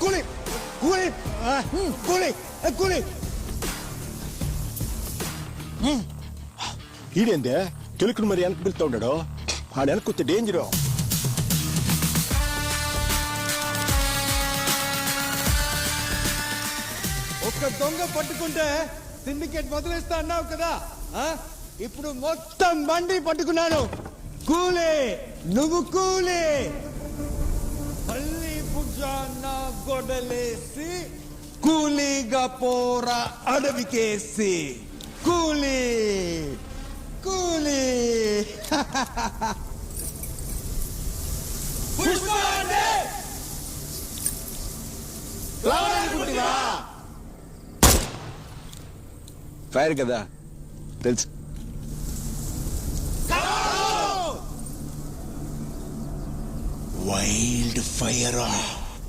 కూలి కూలి కూలి కూలి. ఈడేందే తెలుగును మరి వెనక్కి పిలుతా ఉన్నాడు. ఆడ వెనక్కి డేంజరు. ఒక్క దొంగ పట్టుకుంటే సిండికేట్ వదిలేస్తా అన్నావు కదా, ఇప్పుడు మొత్తం బండి పట్టుకున్నాను. కూలే నువ్వు కూలే. పల్లి భుజాన గొడలేసి కూలీగా పోరా అడవికేసి. కూలీ కూలీ. ఫైర్ కదా తెలుసు. Wild fire.